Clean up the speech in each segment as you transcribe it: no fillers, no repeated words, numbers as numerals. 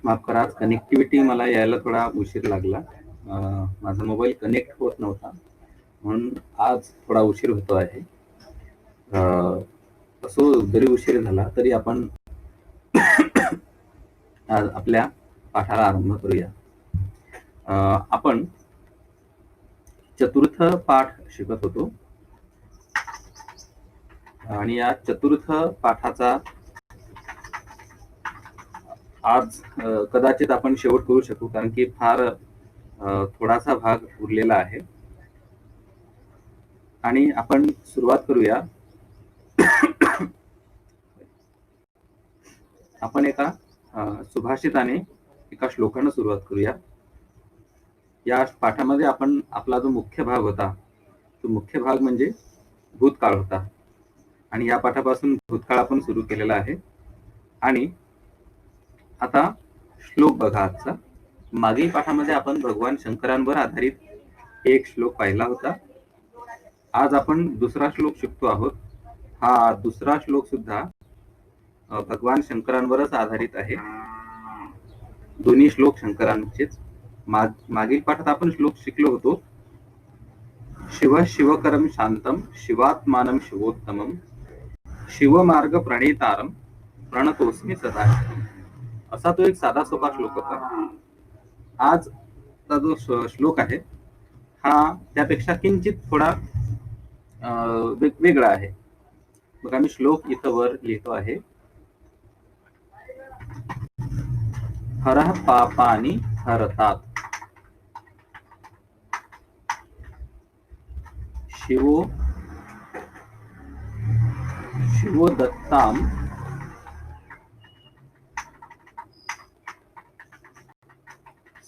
माफ करा, आज कनेक्टिव्हिटी मला यायला थोडा उशीर लागला. माझा मोबाईल कनेक्ट होत नव्हता, म्हणून आज थोडा उशीर होतो आहे. असो, जरी उशीर झाला तरी आपण आज आपल्या पाठाला आरंभ करूया. आपण चतुर्थ पाठ शिकत होतो आणि या चतुर्थ पाठाचा आज कदाचित आपण शेवट करू शकू, कारण की फार थोडासा भाग उरलेला आहे. आणि आपण सुरुवात करूया. आपण एका सुभाषिताने, एका श्लोकाने सुरुवात करूया. या पाठामध्ये आपण आपला जो मुख्य भाग होता, तो मुख्य भाग म्हणजे भूतकाळ होता. आणि या पाठापासून भूतकाळ आपण सुरू केलेला आहे. आणि आता श्लोक बघा आजचा. मागील पाठामध्ये आपण भगवान शंकरांवर आधारित एक श्लोक पाहिला होता. आज आपण दुसरा श्लोक शिकतो आहोत. हा दुसरा श्लोक सुद्धा भगवान शंकरांवरच आधारित आहे. दोन्ही श्लोक शंकरांचेच. मागील पाठात आपण श्लोक शिकलो होतो. शिव शिवकरम शांतम शिवात्मानम शिवोत्तमम शिवमार्ग प्रणेतारम प्रणतोस्मी सदा. असा तो एक साधा सोपा श्लोक होता. आजचा जो श्लोक आहे हा त्यापेक्षा किंचित थोडा वेगळा आहे. बघा, मी श्लोक इथं वर लिहितो आहे. हरः पापानि हरतात शिवो दत्ताम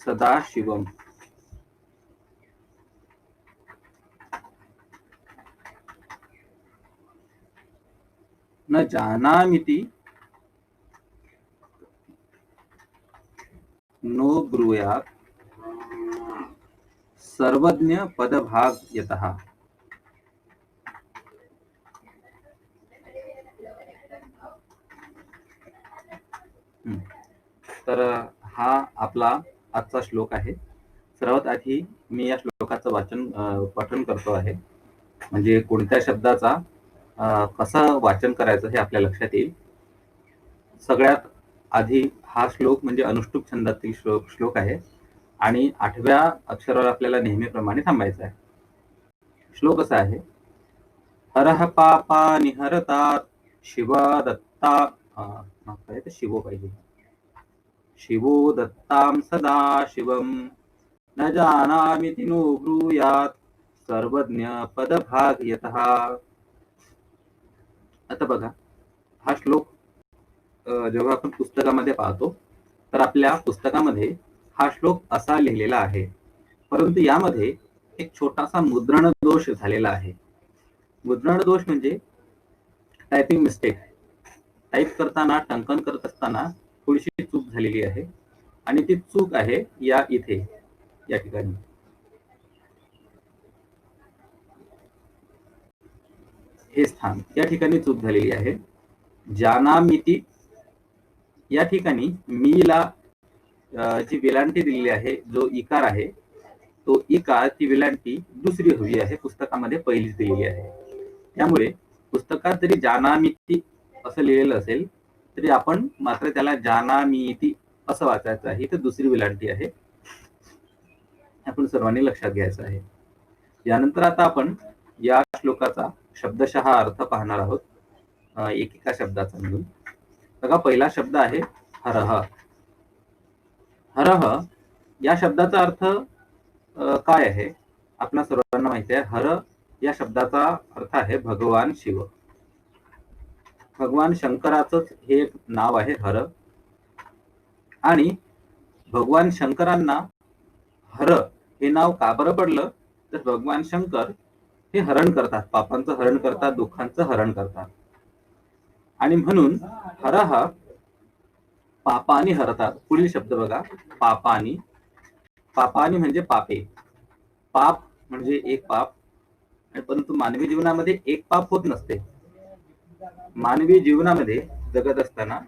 सदा शिवम. न जानामिति नो ब्रूयात सर्वज्ञ पदभाग यतः. तर हा आपला आजचा श्लोक आहे. सर्वात आधी मी या श्लोकाचं पठण करतो आहे, म्हणजे कोणत्या शब्दाचा कसं वाचन करायचं हे आपल्या लक्षात येईल. सगळ्यात आधी हा श्लोक म्हणजे अनुष्टुप छंदातील श्लोक आहे आणि 8व्या अक्षरावर आपल्याला नेहमीप्रमाणे थांबायचं आहे. श्लोक असा आहे. हरः पापानि हरतात शिवा दत्ता, शिवो पाहिजे, शिवो दत्तां सदा शिवम न जानामिति नो ब्रूयात सर्वज्ञ पदभाग यतः. आता बघा, हा श्लोक जेव्हा आपण पुस्तकामध्ये पाहतो तर आपल्या पुस्तकामध्ये हा श्लोक असा लिहिलेला आहे, परंतु यामध्ये एक छोटासा मुद्रण दोष झालेला आहे. मुद्रण दोष म्हणजे टायपिंग मिस्टेक. टाईप करताना, टंकन करत असताना थोडीशी चूक झालेली आहे आणि ती चूक आहे या इथे, या ठिकाणी. हे स्थान, या ठिकाणी चूक झालेली आहे. जानामिती या ठिकाणी मीला जी वेलांटी दिलेली आहे, जो इकार आहे तो इकार, ती वेलांटी दुसरी हवी आहे, पुस्तकामध्ये पहिलीच दिलेली आहे. त्यामुळे पुस्तकात जरी जानामिती असं लिहिलेलं असेल तरी आपण मात्र त्याला जानामिती असं वाचायचं आहे. इथे दुसरी वेलांटी आहे, आपण सर्वांनी लक्षात घ्यायचं आहे. यानंतर आता आपण या श्लोकाचा शब्दशः अर्थ पाहणार आहोत, एकेका शब्दाचा मिळून. बघा, पहिला शब्द आहे हरह. हरह या शब्दाचा अर्थ काय आहे? आपल्या सर्वांना माहिती आहे. हर या शब्दाचा अर्थ आहे भगवान शिव. भगवान शंकराचंच हे एक नाव आहे हर. आणि भगवान शंकरांना हर हे नाव का बरं पडलं? तर भगवान शंकर हे हरण करतात, पापांचं हरण करतात, दुःखांचं हरण करतात. आणि म्हणून हर हा पापानी हरतात. पुढील शब्द बघा, पापानी. पापानी म्हणजे पापे. पाप म्हणजे एक पाप, परंतु मानवी जीवनामध्ये एक पाप होत नसते. मानवी जीवनामध्ये जगत असताना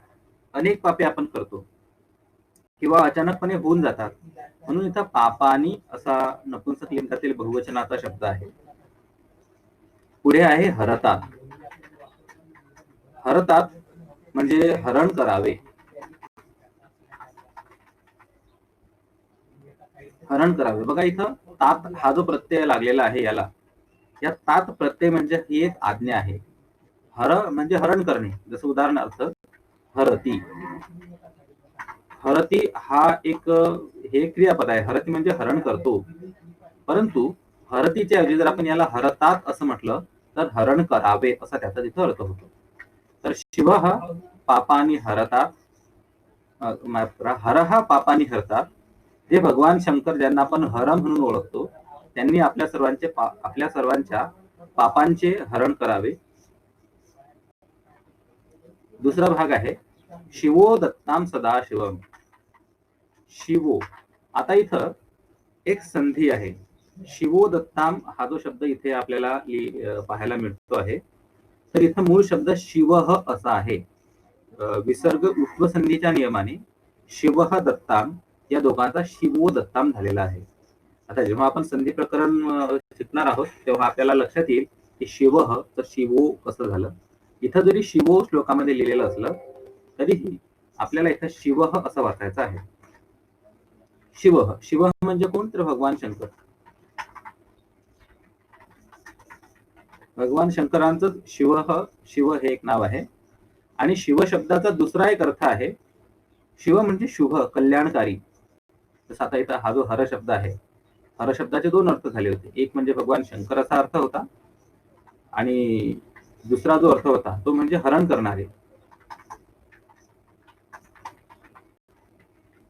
अनेक पापे आपण करतो किंवा अचानकपणे होऊन जातात. म्हणून इथं पापानी असा नपुंसक लिंगातील बहुवचनाचा शब्द आहे. पुढे आहे हरतात. हरतात म्हणजे हरण करावे. हरण करावे. बघा, इथं तात हा जो प्रत्यय लागलेला आहे याला, या तात प्रत्यय म्हणजे ही एक आज्ञा आहे. हर म्हणजे हरण करणे. जसं उदाहरणार्थ हरती. हरती हा एक हे क्रियापद आहे. हरती म्हणजे हरण करतो. परंतु हरतीच्या ऐवजी जर आपण याला हरतात असं म्हटलं तर हरण करावे असा त्याचा तिथं अर्थ होतो. तर शिव हा पापानी हरतात, हर हा पापानी हरतात. हे भगवान शंकर, ज्यांना आपण हर म्हणून ओळखतो, त्यांनी आपल्या सर्वांच्या पापांचे हरण करावे. दुसरा भाग आहे शिवो दत्ताम सदा शिवम. शिवो, आता इथं एक संधी आहे. शिवो दत्ताम हा जो शब्द इथे आपल्याला पाहायला मिळतो आहे, तर इथं मूळ शब्द शिवह असा आहे. विसर्ग उपसंधीच्या नियमाने शिवह दत्ताम या दोघांचा शिवो दत्ताम झालेला आहे. आता जेव्हा आपण संधी प्रकरण शिकणार आहोत तेव्हा आपल्याला लक्षात येईल की शिवह तर शिवो कसं झालं. इथं जरी शिवो श्लोकामध्ये लिहिलेलं असलं तरीही आपल्याला इथं शिवह असं वाचायचं आहे. शिवह, शिवह म्हणजे कोण? तर भगवान शंकर. भगवान शंकरांचं शिव हे एक नाव आहे. आणि शिव शब्दाचा दुसरा एक अर्थ आहे. शिव म्हणजे शुभ, कल्याणकारी. तसं आता इथं हा जो हर शब्द आहे, हर शब्दाचे दोन अर्थ झाले होते. एक म्हणजे भगवान शंकर असा अर्थ होता, आणि दुसरा जो अर्थ होता तो म्हणजे हरण करणारे.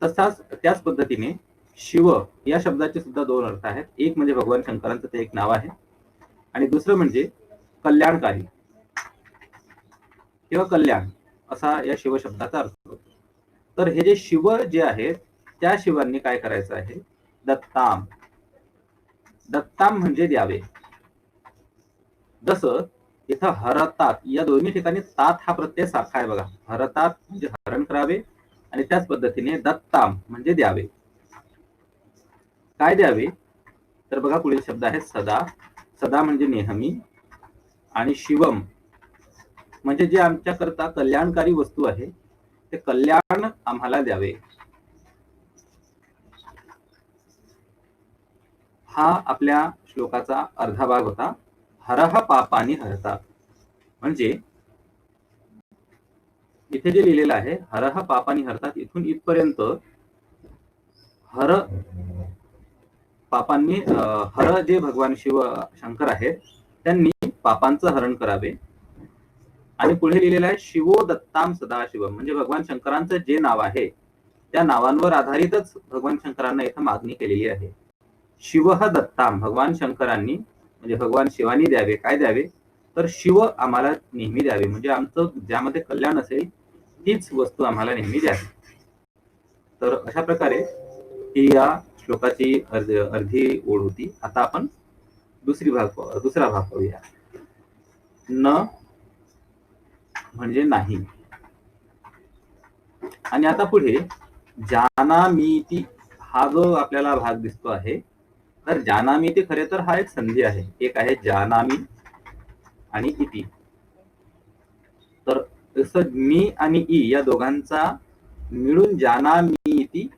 तसाच त्याच पद्धतीने शिव या शब्दाचे सुद्धा दोन अर्थ आहेत. एक म्हणजे भगवान शंकरांचं ते एक नाव आहे, आणि दुसरं म्हणजे कल्याणकारी किंवा कल्याण असा या शिव शब्दाचा अर्थ होतो. तर हे जे शिव जे आहेत त्या शिवांनी काय करायचं आहे? दत्ताम. दत्ताम म्हणजे द्यावे. जसं इथं हरतात या दोन्ही ठिकाणी तात हा प्रत्यय सारखा आहे. बघा, हरतात म्हणजे हरण करावे, आणि त्याच पद्धतीने दत्ताम म्हणजे द्यावे. काय द्यावे? तर बघा, पुढील शब्द आहे सदा. सदा म्हणजे नेहमी, आणि शिवम म्हणजे जे आमच्याकरता कल्याणकारी वस्तू आहे ते कल्याण आम्हाला द्यावे. हा आपल्या श्लोकाचा अर्धा भाग होता. हरह पापानी हरतात. म्हणजे इथे जे लिहिलेलं आहे हरह पापानी हरतात, इथून इथपर्यंत हर पापांनी, हर जे भगवान शिव शंकर आहेत त्यांनी पापांचं हरण करावे. आणि पुढे लिहिलेलं आहे शिवो दत्ताम सदाशिवम, म्हणजे भगवान शंकरांचं जे नाव आहे त्या नावांवर आधारितच भगवान शंकरांना इथं मागणी केलेली आहे. शिवह दत्ताम, भगवान शंकरांनी म्हणजे भगवान शिवानी द्यावे. काय द्यावे? तर शिव आम्हाला नेहमी द्यावे, म्हणजे आमचं ज्यामध्ये कल्याण असेल तीच वस्तू आम्हाला नेहमी द्यावी. तर अशा प्रकारे ही या श्लोकाची अर्धी ओळ होती. आता आपण दुसरा भाग पाहूया. न म्हणजे नाही. आणि आता पुढे जानामीती हा जो आपल्याला भाग दिसतो आहे, तर जानामीती खरे तर हा एक संधी आहे. एक आहे जानामी आणि इति. तर जसं मी आणि ई या दोघांचा मिळून जानामीती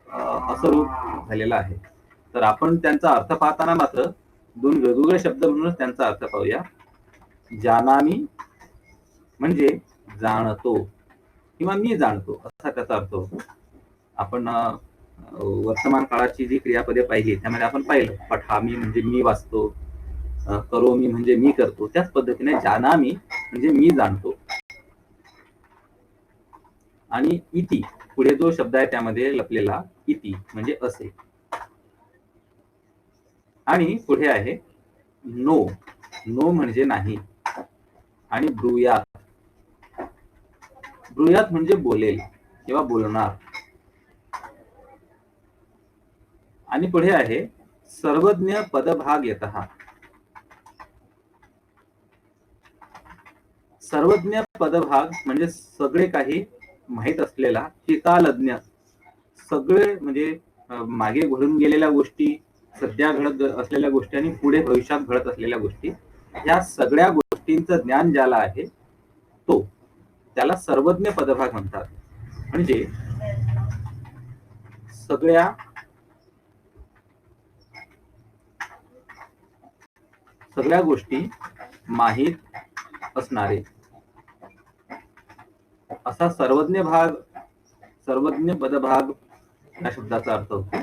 असं रूप झालेलं आहे. तर आपण त्यांचा अर्थ पाहताना मात्र दोन वेगवेगळे शब्द म्हणूनच त्यांचा अर्थ पाहूया. जानामी म्हणजे जाणतो किंवा मी जाणतो असा त्याचा अर्थ होतो. आपण वर्तमान काळाची जी क्रियापदे पाहिली त्यामध्ये आपण पाहिलं, पठामी म्हणजे मी वाचतो, करोमी म्हणजे मी करतो. त्याच पद्धतीने जानामी म्हणजे मी जाणतो. आणि इति पुढे जो शब्द आहे त्यामध्ये लपलेला इति म्हणजे असे. आणि पुढे आहे नो. नो म्हणजे नाही. आणि ब्रूयात. ब्रूयात म्हणजे बोलेल किंवा बोलणार. आणि पुढे आहे सर्वज्ञ पदभाग यतः. सर्वज्ञ पदभाग म्हणजे सगळे काही माहित असलेला, चितालज्ञ, सगळे म्हणजे मागे घडून गेलेल्या गोष्टी, सध्या घडत असलेल्या गोष्टी आणि पुढे भविष्यात घडत असलेल्या गोष्टी, या सगळ्या गोष्टींचं ज्ञान ज्याला आहे तो, त्याला सर्वज्ञ पदभाग म्हणतात. म्हणजे सगळ्या गोष्टी माहीत असणारे असा सर्वज्ञ पदभाग या शब्दाचा अर्थ होतो.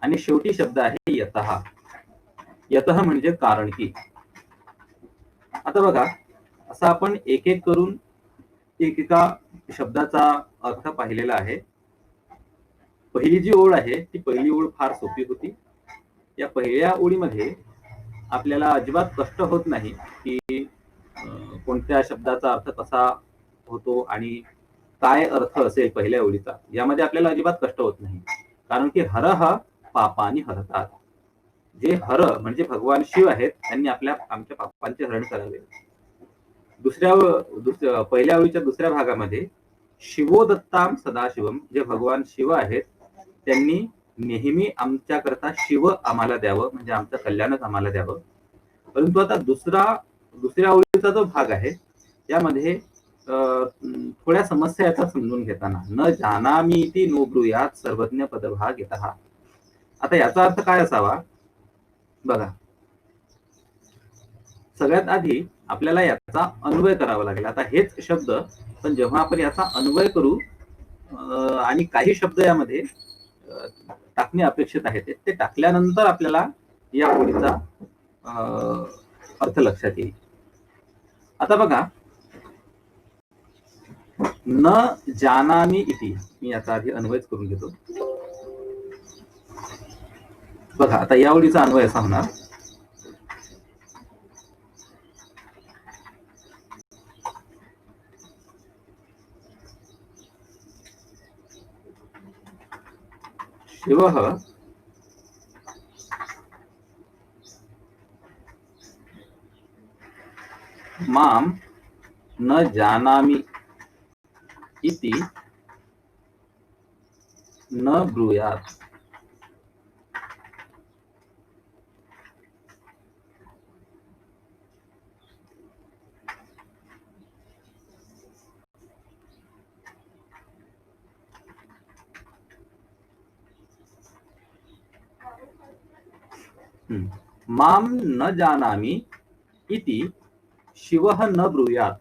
आणि शेवटी शब्द आहे यतः. यतः म्हणजे कारण की. आता बघा, असं आपण एक एक करून एकेका शब्दाचा अर्थ पाहिलेला आहे. पहिली जी ओळ आहे ती पहिली ओळ फार सोपी होती. या पहिल्या ओळीमध्ये आपल्याला अजिबात कष्ट होत नाही की कोणत्या शब्दाचा अर्थ कसा होतो आणि काय अर्थ असेल पहिल्या ओळीचा. यामध्ये आपल्याला अजिबात कष्ट होत नाही, कारण की हर हा पापानी हरतात. जे हर म्हणजे भगवान शिव आहेत, त्यांनी आमच्या पापांचे हरण करावे. पहिल्या ओळीच्या दुसऱ्या भागामध्ये शिवोदत्ताम सदाशिवम, जे भगवान शिव आहेत त्यांनी नेहमी आमच्याकरता शिव आम्हाला द्यावं, म्हणजे आमचं कल्याणच आम्हाला द्यावं. परंतु आता दुसऱ्या ओळीचा जो भाग आहे त्यामध्ये थोड्या समस्या याचा समजून घेताना, न जानामी इति नो ब्रूयात सर्वज्ञ पदभाग यतः. आता याचा अर्थ काय असावा बघा. सगळ्यात आधी आपल्याला याचा अन्वय करावा लागेल. आता हेच शब्द, पण जेव्हा आपण याचा अन्वय करू आणि काही शब्द यामध्ये टाकणे अपेक्षित आहे ते टाकल्यानंतर आपल्याला या ओळीचा अर्थ लक्षात येईल. आता बघा, न जानामी इति, मी याचा आधी अन्वयच करून घेतो. बघा, आता या ओळीचा अन्वय असा होणार, शिवः माम न जानामि इति न ब्रूयात. माम न जानामि इति शिवः न ब्रूयात.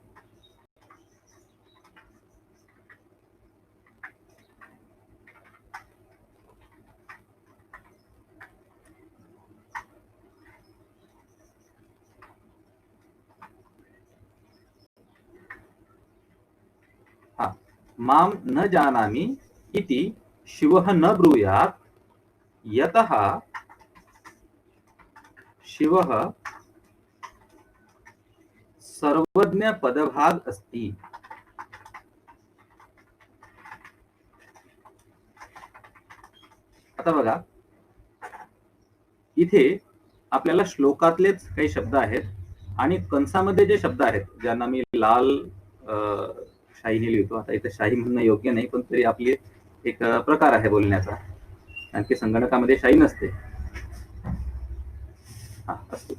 माम न जानामि इति शिवः न ब्रूयात यतः शिवः सर्वज्ञ पदभाग अस्ति. आता बघा, इथे आपल्याला श्लोकातलेच काही शब्द आहेत आणि कंसामध्ये जे शब्द आहेत ज्यांना मी लाल शाईने लिहितो. आता इथे शाही म्हणणं योग्य नाही, पण तरी आपली एक प्रकार आहे बोलण्याचा, आणखी संगणकामध्ये शाई नसते. असतो.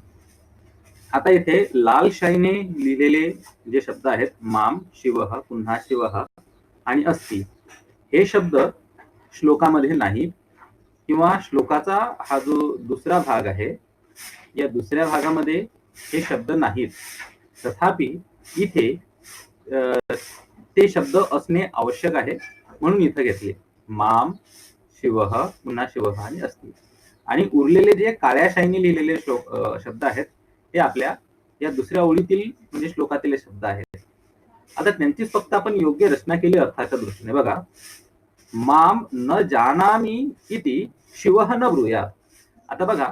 आता इथे लाल शाईने लिहिलेले जे शब्द आहेत, माम, शिवः, पुन्हा शिवः आणि अस्ति, हे शब्द श्लोकामध्ये नाहीत, किंवा श्लोकाचा हा जो दुसरा भाग आहे या दुसऱ्या भागामध्ये हे शब्द नाहीत, तथापि इथे ते शब्द असणे आवश्यक आहे म्हणून इथं घेतले. माम, शिवः, पुन्हा शिवः आणि अस्ति. आणि उरलेले जे काळ्या शाईने लिहिलेले शब्द आहेत ते आपल्या या दुसऱ्या ओळीतील म्हणजे श्लोकातील शब्द आहेत. आता त्यांचीच फक्त आपण योग्य रचना केली अर्थाच्या दृष्टीने. बघा, माम न जानामी इति शिवः न ब्रूयात. आता बघा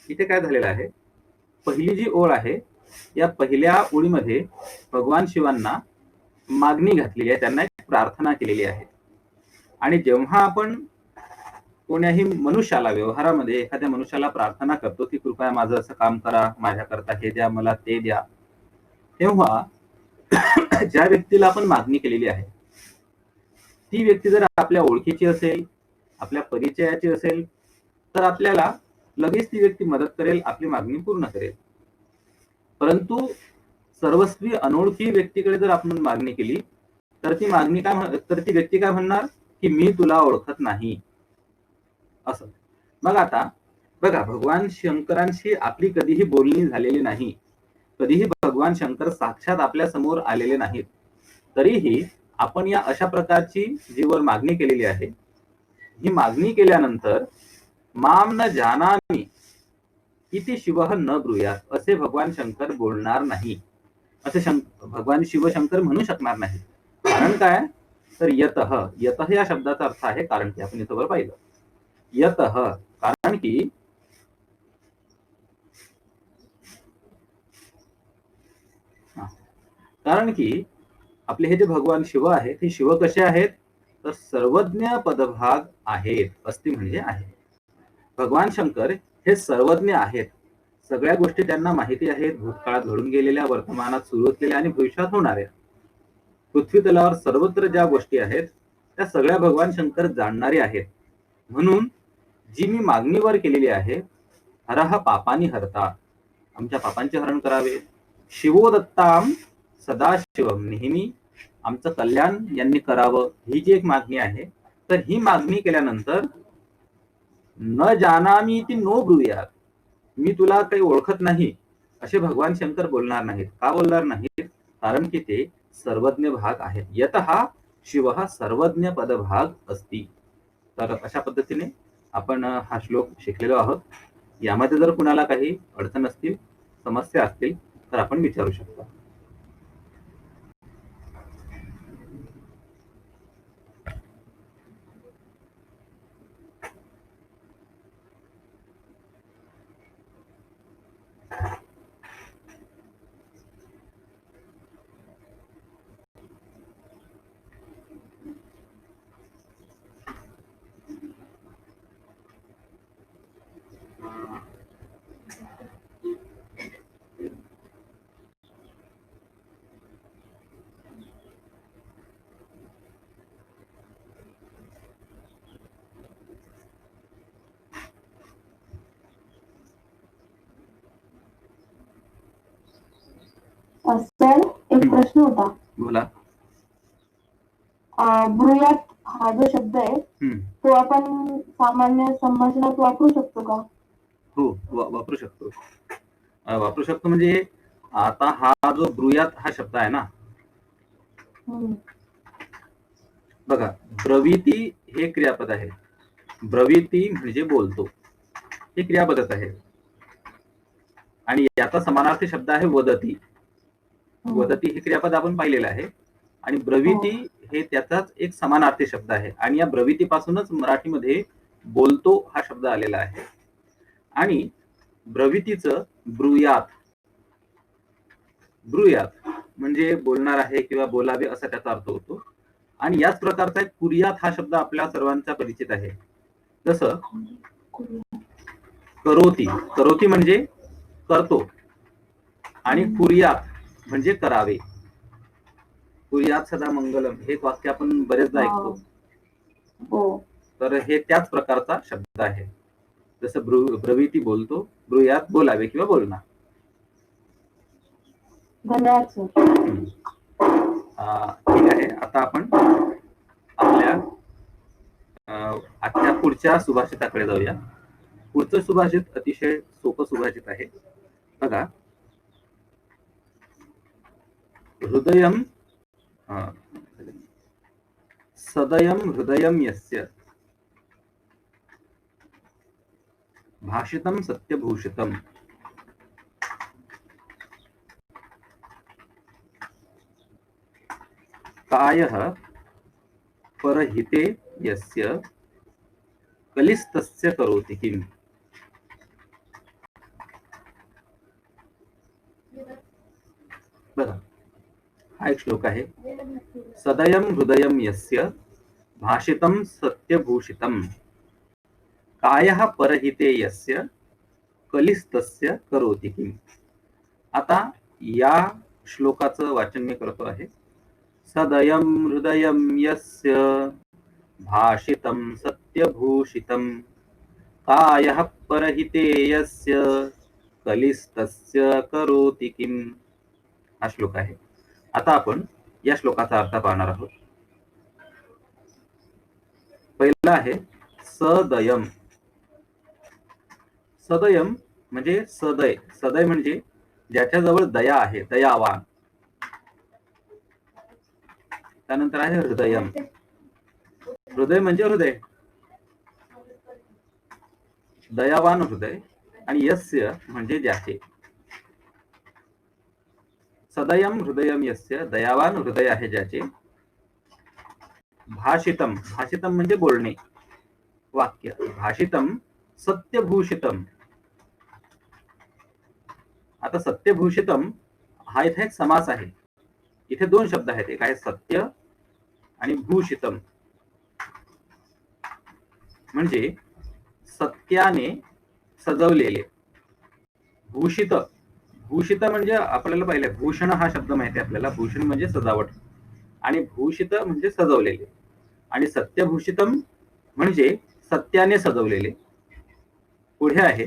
इथे काय झालेलं आहे, पहिली जी ओळ आहे या पहिल्या ओळीमध्ये भगवान शिवांना मागणी घातलेली आहे, त्यांना एक प्रार्थना केलेली आहे. आणि जेव्हा आपण कोण्याही मनुष्याला व्यवहारामध्ये एखाद्या मनुष्याला प्रार्थना करतो की कृपया माझं असं काम करा, माझ्याकरता हे द्या, मला ते द्या, तेव्हा ज्या व्यक्तीला आपण मागणी केलेली आहे ती व्यक्ती जर आपल्या ओळखीची असेल, आपल्या परिचयाची असेल, तर आपल्याला लगेच ती व्यक्ती मदत करेल, आपली मागणी पूर्ण करेल. परंतु सर्वस्वी अनोळखी व्यक्तीकडे जर आपण मागणी केली तर ती व्यक्ती काय म्हणणार की मी तुला ओळखत नाही असं. मग आता बघा, भगवान शंकरांशी आपली कधीही बोलणी झालेली नाही, कधीही भगवान शंकर साक्षात आपल्या समोर आलेले नाहीत, तरीही आपण या अशा प्रकारची जीवर मागणी केलेली आहे. ही मागणी केल्यानंतर माम न जानामि इति शिवः न ब्रूयात असे भगवान शंकर बोलणार नाही, असे भगवान शिवशंकर म्हणू शकणार नाही. कारण काय, तर यतः, यतः या शब्दाचा अर्थ आहे कारण की. आपण इथं पाहिलं यतः, कारण की आपले हे जे भगवान शिव आहेत हे शिव कसे आहेत, तर सर्वज्ञ पदभाग आहेत. अस्ति म्हणजे आहे. भगवान शंकर हे सर्वज्ञ आहेत, सगळ्या गोष्टी त्यांना माहिती आहेत, भूतकाळात घडून गेलेल्या, वर्तमानात सुरू असलेल्या आणि भविष्यात होणाऱ्या. पृथ्वी तलावर सर्वत्र ज्या गोष्टी आहेत त्या सगळ्या भगवान शंकर जाणणारे आहेत. म्हणून जी मी मागणीवर केलेली आहे, हरः पापानी हरता, आमच्या पापांचे हरण करावे, शिवो दत्ताम सदाशिवम, नेहमी आमचं कल्याण यांनी करावं, ही जी एक मागणी आहे, तर ही मागणी केल्यानंतर न जानामी ती नो ब्रूयात, मी तुला काही ओळखत नाही असे भगवान शंकर बोलणार नाहीत. का बोलणार नाहीत, कारण की ते सर्वज्ञ भाग आहेत. यतः शिवः सर्वज्ञ पदभाग अस्ति. तर अशा पद्धतीने आपण हा श्लोक शिकलेलो आहोत. यामध्ये जर कुणाला काही अडचण असतील, समस्या असतील तर आपण विचारू शकता. सर, एक प्रश्न होता. बोला. ब्रूयात हा जो शब्द आहे तो आपण सामान्य संभाषणात वापरू शकतो का? हो, वापरू शकतो. वापरू शकतो म्हणजे आता हा जो ब्रूयात हा शब्द आहे ना, बघा, ब्रवीती हे क्रियापद आहे. ब्रवीती म्हणजे बोलतो, हे क्रियापदच आहे. आणि याचा समानार्थी शब्द आहे वदती. वदती हे क्रियापद आपण पाहिलेलं आहे आणि ब्रवीती हे त्याचाच एक समानार्थी शब्द आहे. आणि या ब्रवीतीपासूनच मराठीमध्ये बोलतो हा शब्द आलेला आहे. आणि ब्रवीतीचं ब्रूयात, ब्रूयात म्हणजे बोलणार आहे किंवा बोलावे असा त्याचा अर्थ होतो. आणि याच प्रकारचा एक कुर्यात हा शब्द आपल्या सर्वांचा परिचित आहे. जसं करोती, करोती म्हणजे करतो, आणि कुर्यात म्हणजे करावे. कुर्यात सदा मंगलम हे वाक्य आपण बरेचदा ऐकतो. तर हे त्याच प्रकारचा शब्द आहे. जसं ब्रवीती बोलतो, ब्रूयात बोलावे किंवा बोलणार. ठीक आहे. आता आपण आपल्या आजच्या पुढच्या सुभाषिताकडे जाऊया. पुढचं सुभाषित अतिशय सोपं सुभाषित आहे बघा. हृदयम सदयम हृदयम यस्य भाषितम सत्यभूषितम कायः परहिते यस्य कलिस्तस्य करोति किम. बघा, हा एक श्लोक आहे. सदयम हृदयम यस्य भाषितम सत्यभूषितम कायः परहिते यस्य कलिस्तस्य करोति किम. आता या श्लोकाचं वाचन मी करतो आहे. सदयम हृदयम यस्य भाषितम सत्यभूषितम कायः परहिते यस्य कलिस्तस्य करोति किम. हा श्लोक आहे. आता आपण या श्लोकाचा अर्थ पाहणार आहोत. पहिला आहे सदयम. सदयम म्हणजे सदय. सदय म्हणजे ज्याच्याजवळ दया आहे, दयावान. त्यानंतर आहे हृदयम. हृदय म्हणजे हृदय, दयावान हृदय. आणि यस्य म्हणजे ज्याचे. सदयम हृदयम यस्य, दयावान हृदय आहे ज्याचे. भाषितम. भाषितम म्हणजे बोलणे, वाक्य. भाषितम सत्यभूषितम. आता सत्यभूषितम हा इथे एक समास आहे. इथे दोन शब्द आहेत, एक आहे सत्य आणि भूषितम. म्हणजे सत्याने सजवलेले. भूषित. भूषित म्हणजे आपल्याला पाहिलं, भूषण हा शब्द माहिती आहे आपल्याला. भूषण म्हणजे सजावट आणि भूषित म्हणजे सजवलेले. आणि सत्यभूषितम म्हणजे सत्याने सजवलेले. पुढे आहे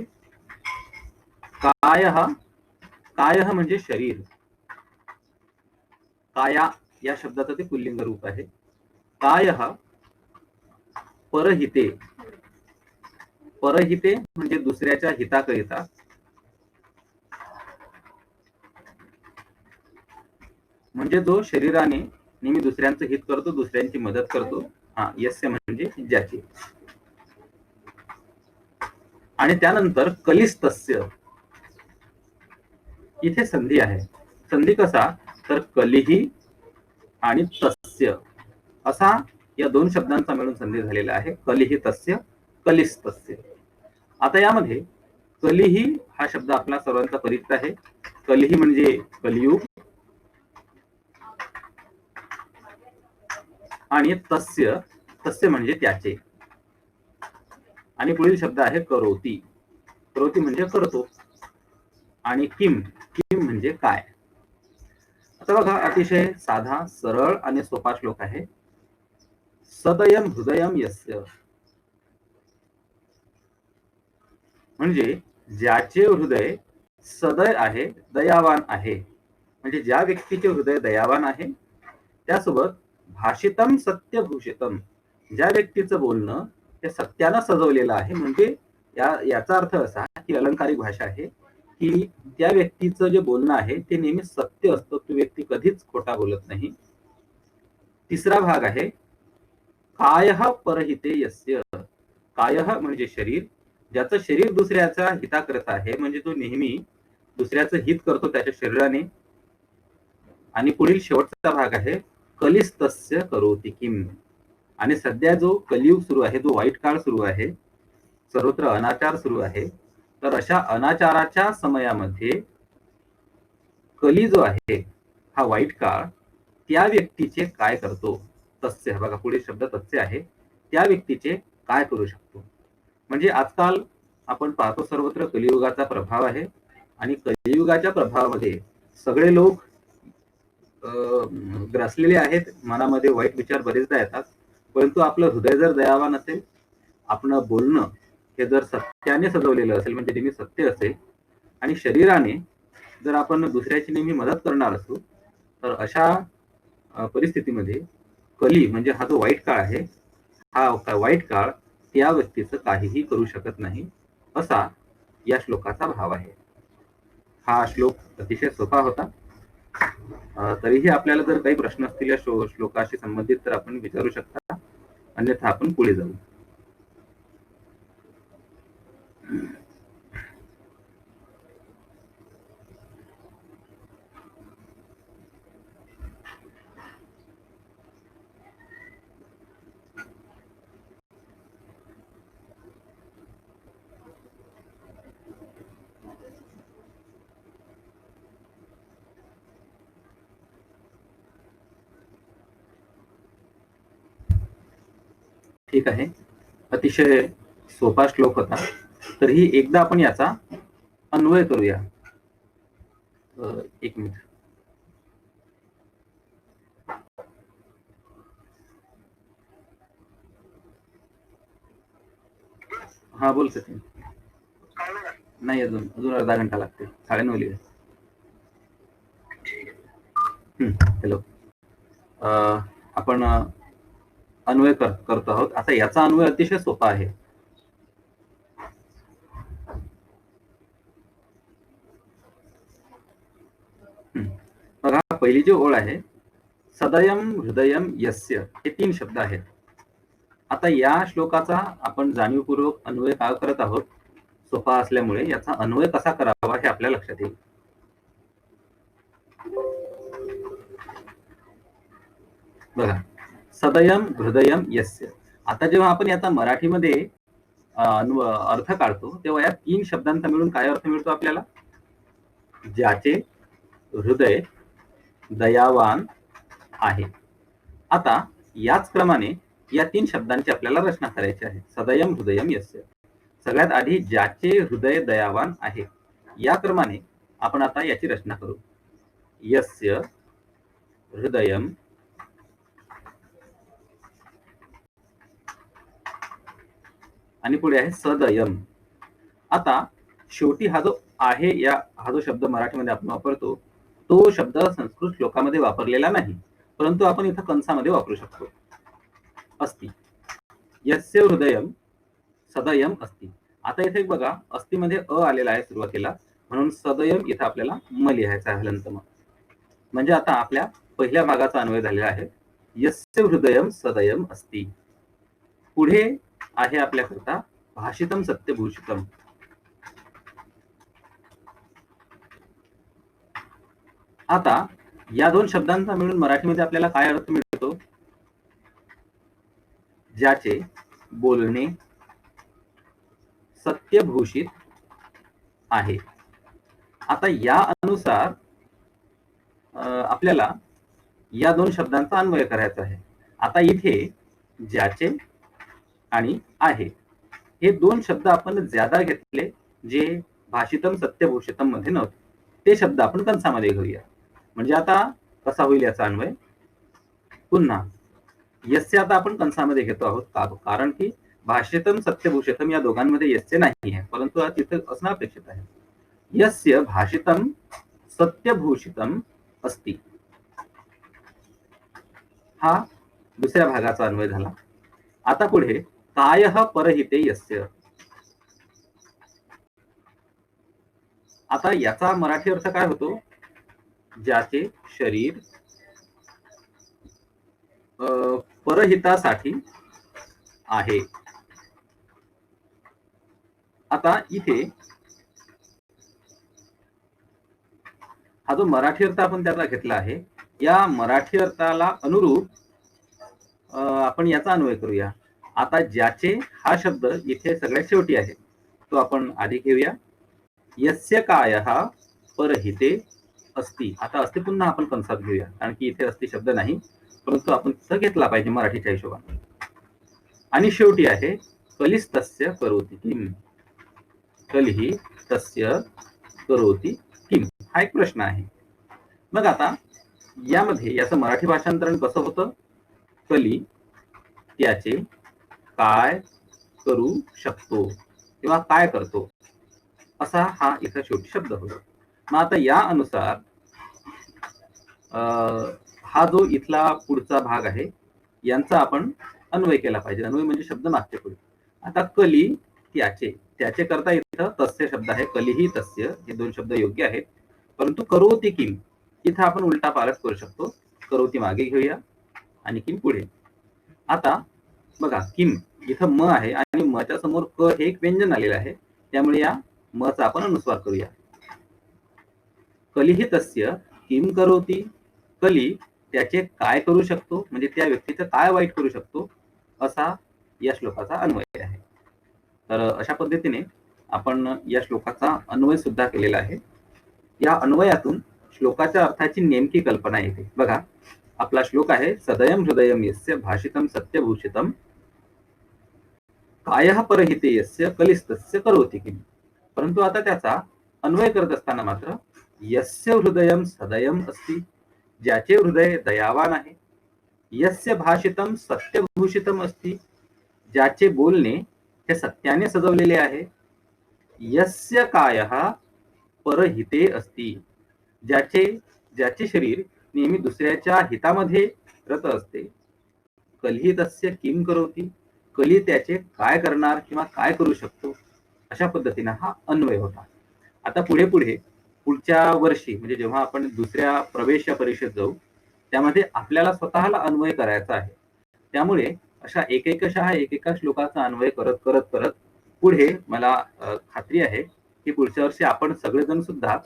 कायः. कायः म्हणजे शरीर. काया या शब्दाचं ते पुल्लिंग रूप आहे. कायः परहिते. परहिते म्हणजे दुसऱ्याच्या हिताकरिता. म्हणजे जो शरीराने नेहमी दुसऱ्यांचं हित करतो, दुसऱ्यांची मदत करतो. हा यस्य म्हणजे ज्याची. आणि त्यानंतर कलिस्तस्य. इथे संधी आहे. संधी कसा, तर कलिही आणि तस्य असा या दोन शब्दांचा मिळून संधी झालेला आहे. कलिही तस्य, कलिस्तस्य. आता यामध्ये कलिही हा शब्द आपला सर्वांचा परिचित आहे. कलिही म्हणजे कलियुग. आणि तस्य, तस्य म्हणजे त्याचे. आणि पुढील शब्द आहे करोती. करोती म्हणजे करतो. आणि किम. किम म्हणजे काय. आता बघा, अतिशय साधा, सरळ आणि सोपा श्लोक आहे. सदयम हृदयम यस्य म्हणजे ज्याचे हृदय सदय आहे, दयावान आहे. म्हणजे ज्या व्यक्तीचे हृदय दयावान आहे, त्यासोबत भाषितम सत्यभूषितम, ज्या व्यक्तीचं बोलणं ते सत्यानं सजवलेलं आहे. म्हणजे याचा अर्थ असा की अलंकारिक भाषा आहे की त्या व्यक्तीचं जे बोलणं आहे ते नेहमी सत्य असतं. तो व्यक्ती कधीच खोटा बोलत नाही. तिसरा भाग आहे कायः परहिते यस्य. कायः म्हणजे शरीर. ज्याचं शरीर दुसऱ्याचा हिताकरता आहे, म्हणजे तो नेहमी दुसऱ्याचं हित करतो त्याच्या शरीराने. आणि पुढील शेवटचा भाग आहे कलिस्तस्य करोति किम. आणि सध्या जो कलियुग सुरू आहे, जो वाईट काळ सुरू आहे, सर्वत्र अनाचार सुरू आहे, तर अशा अनाचाराच्या समयामध्ये कली जो आहे, हा वाईट काळ, त्या व्यक्तीचे काय करतो. तस्य. बघा पुढील शब्द तस्य आहे. त्या व्यक्तीचे काय करू शकतो. म्हणजे आजकाल आपण पाहतो सर्वत्र कलियुगाचा प्रभाव आहे. आणि कलियुगाच्या प्रभावामध्ये सगळे लोक ग्रासलेले आहेत. मनामध्ये वाईट विचार बरेचदा येतात. परंतु आपलं हृदय जर दयावान असेल, आपलं बोलणं हे जर सत्याने सजवलेलं असेल, म्हणजे नेहमी सत्य असेल, आणि शरीराने जर आपण दुसऱ्याची नेहमी मदत करणार असू, तर अशा परिस्थितीमध्ये कली म्हणजे हा जो वाईट काळ आहे, हा वाईट काळ त्या व्यक्तीचं काहीही करू शकत नाही. असा या श्लोकाचा भाव आहे. हा श्लोक अतिशय सोपा होता. तरीही आपल्याला जर काही प्रश्न असतील या श्लोकाशी संबंधित तर आपण विचारू शकता, अन्यथा आपण पुढे जाऊ. ठीक आहे, अतिशय सोपा श्लोक होता. तरीही एकदा आपण याचा अन्वय करूया. एक मिनिट. हा बोल सचिन. नाही, अजून अर्धा घंटा लागते. 9:30 हॅलो. आपण अन्वय करतो आहोत. आता याचा अन्वय अतिशय सोपा आहे. बघा, पहिली जी ओळ आहे, सदयम हृदयम यस्य, हे 3 शब्द आहेत. आता या श्लोकाचा आपण जाणीवपूर्वक अन्वय का करत आहोत? सोपा असल्यामुळे याचा अन्वय कसा करावा हे आपल्या लक्षात येईल. बघा, सदयम हृदयम यस्य. आता जेव्हा आपण याचा मराठीमध्ये अर्थ काढतो तेव्हा या 3 शब्दांचा मिळून काय अर्थ मिळतो आपल्याला? ज्याचे हृदय दयावान आहे. आता याच क्रमाने या 3 शब्दांची आपल्याला रचना करायची आहे. सदयम हृदयम यस्य. सगळ्यात आधी ज्याचे हृदय दयावान आहे, या क्रमाने आपण आता याची रचना करू. यस्य हृदयम आणि पुढे आहे सदयम. आता शेवटी हा जो आहे, हा जो शब्द मराठीमध्ये आपण वापरतो तो शब्द संस्कृत श्लोकामध्ये वापरलेला नाही, परंतु आपण इथं कंसामध्ये वापरू शकतो. अस्ति. यस्य हृदयम सदयम अस्ति. आता इथे बघा, अस्ति मध्ये अ आलेला आहे सुरुवातीला, म्हणून सदयम इथं आपल्याला म लिहायचा आहे हलंतम. म्हणजे आता आपल्या पहिल्या भागाचा अन्वय झालेला आहे. यस्य हृदयम सदयम अस्ति. पुढे आहे आपल्याकरता भाषितम सत्यभूषितम. आता या 2 शब्दांचा मिळून मराठीमध्ये आपल्याला काय अर्थ मिळतो? ज्याचे बोलणे सत्यभूषित आहे. आता या अनुसार आपल्याला या 2 शब्दांचा अन्वय करायचा आहे. आता इथे ज्याचे आणि आहे हे 2 शब्द आपण ज्यादा घेतले, जे भाषितम सत्यभूषितम मध्ये नव्हते. ते शब्द आपण कंसामध्ये घेऊया. म्हणजे आता कसा होईल याचा अन्वय? पुन्हा यस्य आता आपण कंसामध्ये घेतो आहोत, कारण की भाषितम सत्यभूषितम या दोघांमध्ये यस्य नाही आहे, परंतु तिथे असणं अपेक्षित आहे. यस्य भाषितम सत्यभूषितम अस्ति. हा दुसऱ्या भागाचा अन्वय झाला. आता पुढे कायः परहिते यस्य. आता याचा मराठी अर्थ काय होतो? ज्याचे शरीर परहितासाठी आहे. आता इथे हा जो मराठी अर्थ आपण त्याचा घेतला आहे, या मराठी अर्थाला अनुरूप आपण याचा अन्वय करूया. आता ज्याचे हा शब्द इथे सगळ्यात शेवटी आहे, तो आपण आधी घेऊया. यस्य कायः परहिते अस्ति. आता अस्ति पुन्हा आपण कंसात घेऊया, कारण की इथे अस्ति शब्द नाही, परंतु आपण तिथं घेतला पाहिजे मराठीच्या हिशोबाने. आणि शेवटी आहे कलिस्तस्य करोति किम. कलिहि तस्य करोति किम. हा एक प्रश्न आहे. मग आता यामध्ये याचं मराठी भाषांतरण कसं होतं? कली त्याचे काय करू शकतो किंवा काय करतो, असा हा इथं शेवटी शब्द होतो. मग आता या अनुसार हा जो इथला पुढचा भाग आहे यांचा आपण अन्वय केला पाहिजे. अन्वय म्हणजे शब्द मागचे पुढे. आता कली त्याचे, त्याचे करता इथं तस्य शब्द आहे, कलिही तस्य, हे दोन शब्द योग्य आहेत. परंतु करोती किम इथं आपण उलटा पारस करू शकतो. करोती मागे घेऊया आणि किम पुढे. आता बघा, किम इथं म आहे आणि मच्या समोर क हे एक व्यंजन आलेलं आहे, त्यामुळे या मचा आपण अनुस्वार करूया. कलिही तस्य किम करोती, कली त्याचे काय करू शकतो, म्हणजे त्या व्यक्तीचं काय वाईट करू शकतो, असा या श्लोकाचा अन्वय आहे. तर अशा पद्धतीने आपण या श्लोकाचा अन्वय सुद्धा केलेला आहे. या अन्वयातून श्लोकाच्या अर्थाची नेमकी कल्पना येते. बघा, आपला श्लोक आहे, सदयम हृदयम यस्य भाषितम सत्यभूषितम कायः परहिते यस्य कलिस्तस्य करोति किम. परंतु आता त्याचा अन्वय करत असताना मात्र यस्य हृदयम सदयम अस्ति, ज्याचे हृदय दयावान आहे, यस्य भाषितम सत्यभूषितम अस्ति, ज्याचे बोलणे हे सत्याने सजवलेले आहे, यस्य कायः परहिते अस्ति, ज्याचे शरीर नेहमी दुसऱ्याच्या हितामध्ये रत असते, कलिही तस्य किम करोति, कली त्याचे काय करणार किंवा काय करू शकतो, अशा पद्धतीने हा अन्वय होता. आता पुढच्या वर्षी म्हणजे जेव्हा आपण दुसऱ्या प्रवेश परीक्षेत जाऊ, त्यामध्ये आपल्याला स्वतःला अन्वय करायचा आहे. त्यामुळे अशा एकेका श्लोकाचा अन्वय करत करत करत पुढे मला खात्री आहे की पुढच्या वर्षी आपण सगळेजण सुद्धा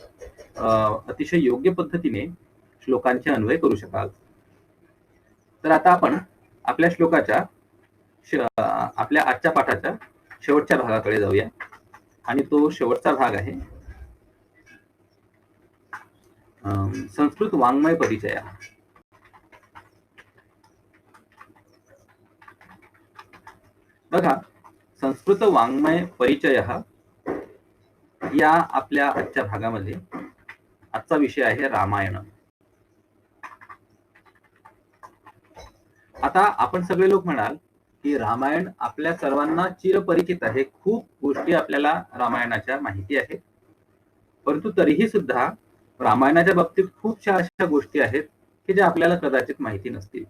अतिशय योग्य पद्धतीने श्लोकांचे अन्वय करू शकाल. तर आता आपण आपल्या श्लोकाच्या आपल्या आजच्या पाठाच्या शेवटच्या भागाकडे जाऊया आणि तो शेवटचा भाग आहे संस्कृत वाङ्मय परिचय. बघा, संस्कृत वाङ्मय परिचय या आपल्या आजच्या भागामध्ये आजचा विषय आहे रामायण. आता आपण सगळे लोक म्हणाल की रामायण आपल्या सर्वांना चिरपरिचित आहे, खूप गोष्टी आपल्याला रामायणाच्या माहिती आहेत, परंतु तरीही सुद्धा रामायणाच्या बाबतीत खूपशा अशा गोष्टी आहेत की ज्या आपल्याला कदाचित माहिती नसतील.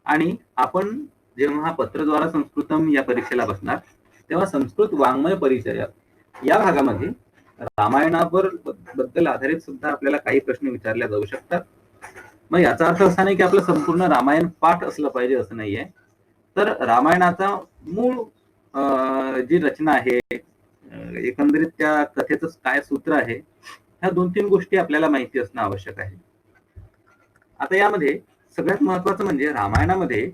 आणि आपण जेव्हा पत्रद्वारा संस्कृतम या परीक्षेला बसणार तेव्हा संस्कृत वाङ्मय परिचय या भागामध्ये रामायणावर बद्दल आधारित सुद्धा आपल्याला काही प्रश्न विचारले जाऊ शकतात. मग याचा अर्थ असा नाही की आपलं संपूर्ण रामायण पाठ असलं पाहिजे असं नाहीये. तर रामायणाचा मूळ जी रचना आहे, एकंदरीत त्या कथेचं काय सूत्र आहे, ह्या 2-3 गोष्टी आपल्याला माहिती असणं आवश्यक आहे. आता यामध्ये सगळ्यात महत्वाचं म्हणजे रामायणामध्ये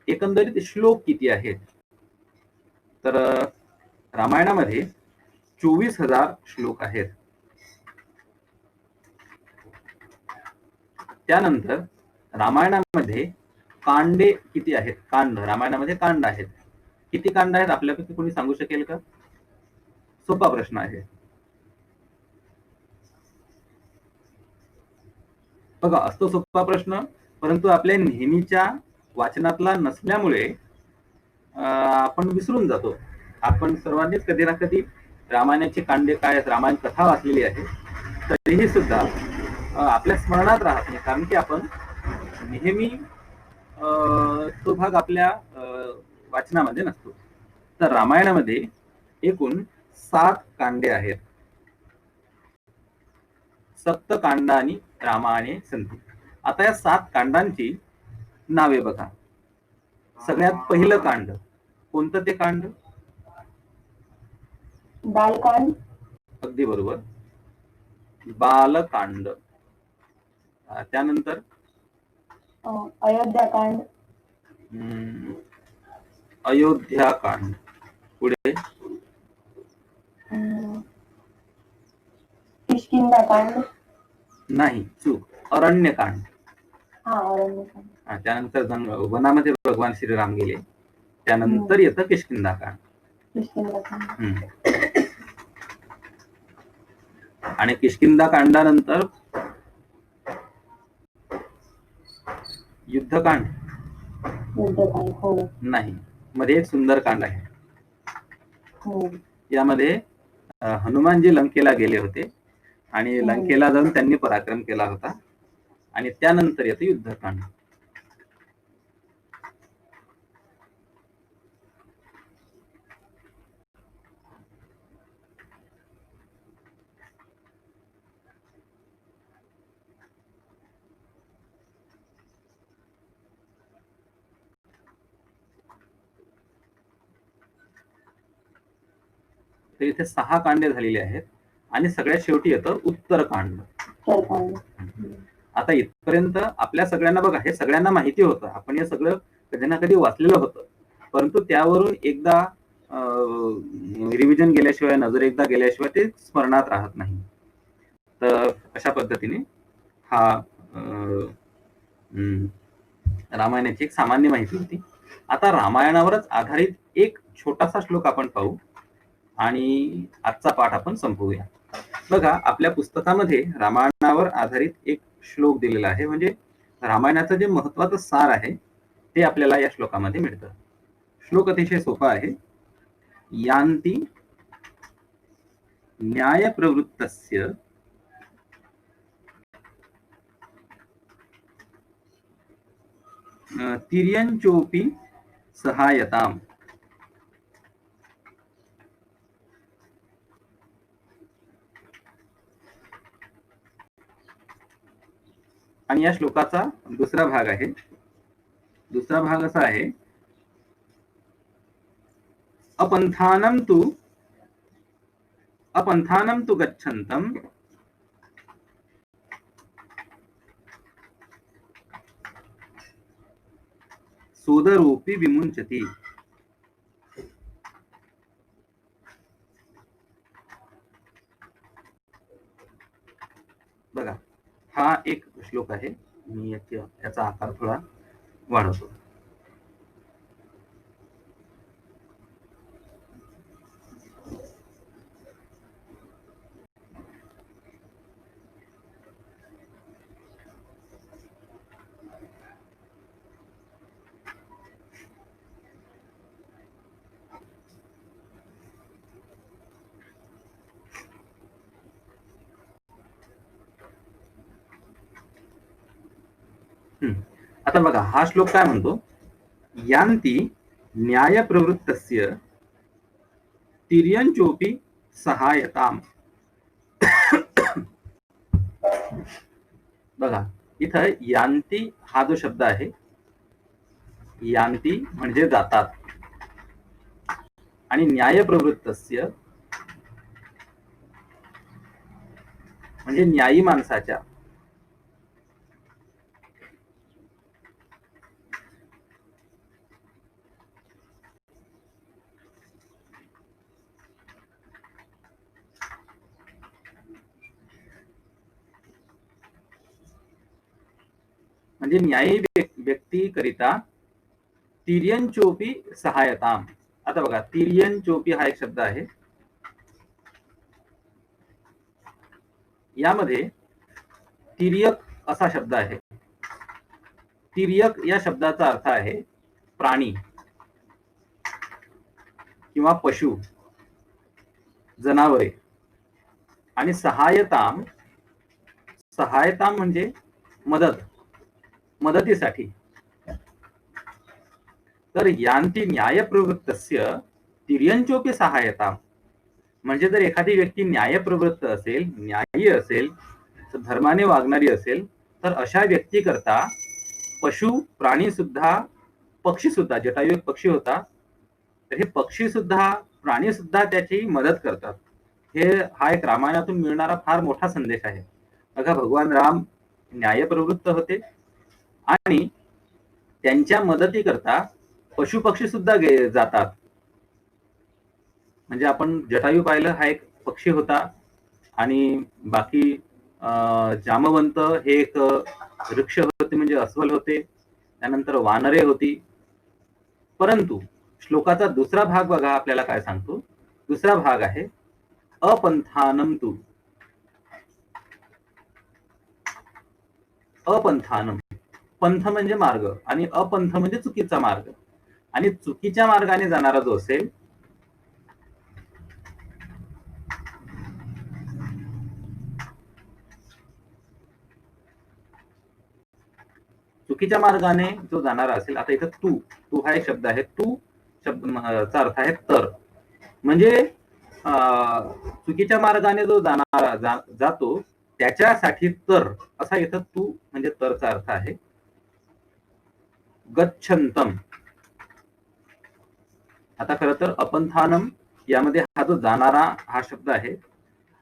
एकंदरीत श्लोक किती आहेत. तर रामायणामध्ये 24,000 श्लोक आहेत. त्यानंतर रामायणामध्ये कांडे किती आहेत, कांड, रामायणामध्ये कांड आहेत. किती कांड आहेत आपल्यापैकी कोणी सांगू शकेल का? सोपा प्रश्न आहे. बघा, असतो सोपा प्रश्न, परंतु आपल्या नेहमीच्या वाचनातला नसल्यामुळे आपण विसरून जातो. आपण सर्वांनीच कधी ना कधी रामायणाची कांडे काय आहेत, रामायण कथा वाचलेली आहे, तरीही सुद्धा आपल्या स्मरणात राहत नाही, कारण की आपण नेहमी तो भाग आपल्या वाचनामध्ये नसतो. तर रामायणामध्ये एकूण 7 कांडे आहेत. सप्तकांडानी रामायणे सन्ति. आता या 7 कांडांची नावे बघा. सगळ्यात पहिलं कांड कोणतं? ते कांड बालकांड. अगदी बरोबर, बालकांड. त्यानंतर अयोध्याकांड. अयोध्याकांड. पुढे किष्किंधाकांड. नाही, चूक, अरण्यकांड. अरण्यकांड. त्यानंतर वनामध्ये भगवान श्रीराम गेले, त्यानंतर येतं किष्किंधाकांड. आणि किष्किंधाकांडानंतर युद्धकांड. नाही, मध्ये एक सुंदरकांड आहे. यामध्ये हनुमानजी लंकेला गेले होते आणि लंकेला जाऊन त्यांनी पराक्रम केला होता. आणि त्यानंतर येतं युद्धकांड. तर इथे 6 कांडे झालेली आहेत आणि सगळ्यात शेवटी येतं उत्तरकांड. आता इथपर्यंत आपल्या सगळ्यांना बघा, हे सगळ्यांना माहिती होतं, आपण हे सगळं कधी ना कधी वाचलेलं होतं, परंतु त्यावरून एकदा रिव्हिजन गेल्याशिवाय, नजर एकदा गेल्याशिवाय ते स्मरणात राहत नाही. तर अशा पद्धतीने हा रामायणाची एक सामान्य माहिती होती. आता रामायणावरच आधारित एक छोटासा श्लोक आपण पाहू आणि आजचा पाठ आपण संपवूया. बघा, आपल्या पुस्तकामध्ये रामायणावर आधारित एक श्लोक दिलेला आहे, म्हणजे रामायणाचं जे महत्वाचं सार आहे ते आपल्याला या श्लोकामध्ये मिळतं. श्लोक अतिशय सोपा आहे. यांती न्याय प्रवृत्तस्य तिर्यंचोपि सहायताम. आणि या श्लोकाचा दुसरा भाग आहे. दुसरा भाग असा आहे, अपंथानम तु गच्छन्तम सोदरूपी विमुंचती. बघा, हा एक श्लोक आहे. मी याचा आकार थोडा वाढवतो. आता बघा, हा श्लोक काय म्हणतो, यांती न्याय प्रवृत्तस्य तिर्यंचोपि सहायताम. बघा, इथं यांती हा जो शब्द आहे, यांती म्हणजे जातात, आणि न्याय प्रवृत्तस्य म्हणजे न्यायी माणसाच्या. म्हणजे न्यायी व्यक्तीकरिता तिर्यंचोपि सहायताम. आता बघा, तिर्यंचोपि हा एक शब्द आहे. यामध्ये तिर्यक असा शब्द आहे. तिर्यक या शब्दाचा अर्थ आहे प्राणी किंवा पशु, जनावरे. आणि सहायताम म्हणजे मदतीसाठी. तर यांती न्याय प्रवृत्तस्य तिर्यंचोपि सहायताम म्हणजे जर एखादी व्यक्ती न्यायप्रवृत्त असेल, न्यायी असेल, धर्माने वागणारी असेल, तर अशा व्यक्ती करता पशु, प्राणी सुद्धा, पक्षी सुद्धा, जटायू एक पक्षी होता, तर हे पक्षी सुद्धा, प्राणी सुद्धा त्याची मदत करतात. हा एक रामायणातून मिळणारा फार मोठा संदेश आहे. बघा, भगवान राम न्यायप्रवृत्त होते आणि त्यांच्या मदतीकरता पशु पक्षी सुद्धा जातात. म्हणजे आपण जटायू पाहिलं, हा एक पक्षी होता, आणि बाकी जामवंत हे एक वृक्ष होते, म्हणजे अस्वल होते, त्यानंतर वानरे होती. परंतु श्लोकाचा दुसरा भाग बघा, आपल्याला काय सांगतो. दुसरा भाग आहे अपंथानम तु. अपंथानम, पंथ म्हणजे मार्ग, आणि अपंथ म्हणजे चुकीचा मार्ग. आणि चुकीच्या मार्गाने जाणारा जो असेल, चुकीच्या मार्गाने जो जाणारा असेल. आता इथं तू हा एक शब्द आहे. तू शब्दाचा अर्थ आहे तर. म्हणजे चुकीच्या मार्गाने जो जाणारा जातो त्याच्यासाठी तर, असा इथं तू म्हणजे तरचा अर्थ आहे. गच्छन्तम. आता खरं तर अपंथानम यामध्ये हा जो जाणारा हा शब्द आहे,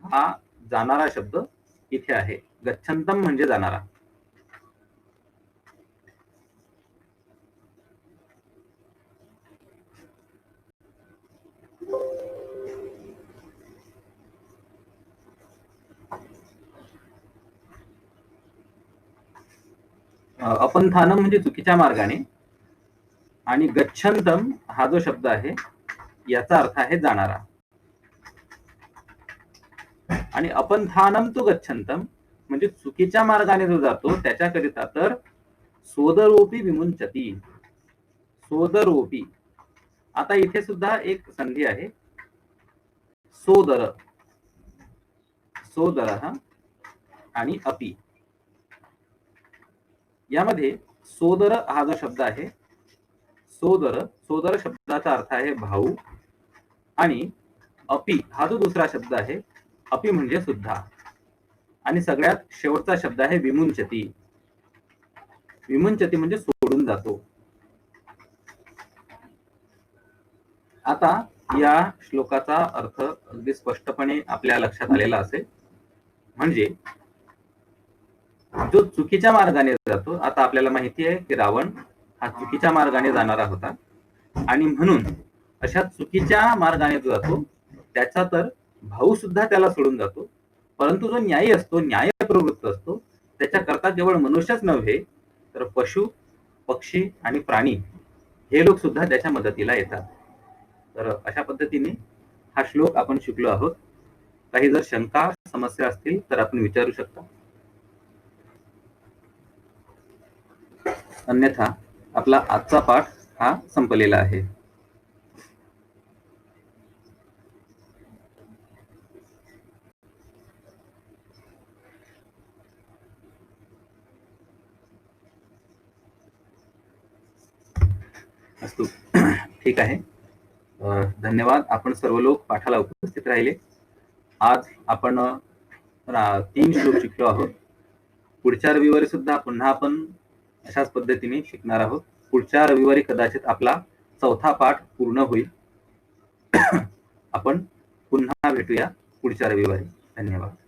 हा जाणारा शब्द इथे आहे. गच्छन्तम म्हणजे जाणारा. अपंथानम म्हणजे चुकीच्या मार्गाने, आणि गच्छन्तम हा जो शब्द आहे याचा अर्थ आहे जाणारा. आणि अपंथानम तु गच्छन्तम म्हणजे चुकीच्या मार्गाने जो जातो त्याच्याकरिता तर सोदरोपी विमुंचती. सोदरोपी. आता इथे सुद्धा एक संधी आहे, सोदर, सोदर आणि अपी. यामध्ये सोदर हा जो शब्द आहे, सोदर, सोदर शब्दाचा अर्थ आहे भाऊ, आणि अपी हा जो दुसरा शब्द आहे, अपी म्हणजे सुद्धा, आणि सगळ्यात शेवटचा शब्द आहे विमुंचती. विमुंचती म्हणजे सोडून जातो. आता या श्लोकाचा अर्थ अगदी स्पष्टपणे आपल्या लक्षात आलेला असेल. म्हणजे जो चुकीच्या मार्गाने जातो, आता आपल्याला माहिती आहे की रावण हा चुकीच्या मार्गाने जाणारा होता, आणि म्हणून अशा चुकीच्या मार्गाने जो जातो त्याचा तर भाऊ सुद्धा त्याला सोडून जातो. परंतु जो न्यायी असतो, न्याय प्रवृत्त असतो, त्याच्याकरता केवळ मनुष्यच नव्हे तर पशु, पक्षी आणि प्राणी हे लोक सुद्धा त्याच्या मदतीला येतात. तर अशा पद्धतीने हा श्लोक आपण शिकलो आहोत. काही जर शंका समस्या असतील तर आपण विचारू शकता, अन्यथा आपला आजचा पाठ हा संपलेला आहे. अस्तु, ठीक आहे. धन्यवाद. आपण सर्व लोक पाठाला उपस्थित राहिले. आज आपण 3 श्लोक शिकलो आहोत. पुढच्या रविवारी सुद्धा पुन्हा आपण अशाच पद्धतीने शिकणार आहोत. पुढच्या रविवारी कदाचित आपला 4था पाठ पूर्ण होईल. आपण पुन्हा भेटूया पुढच्या रविवारी. धन्यवाद.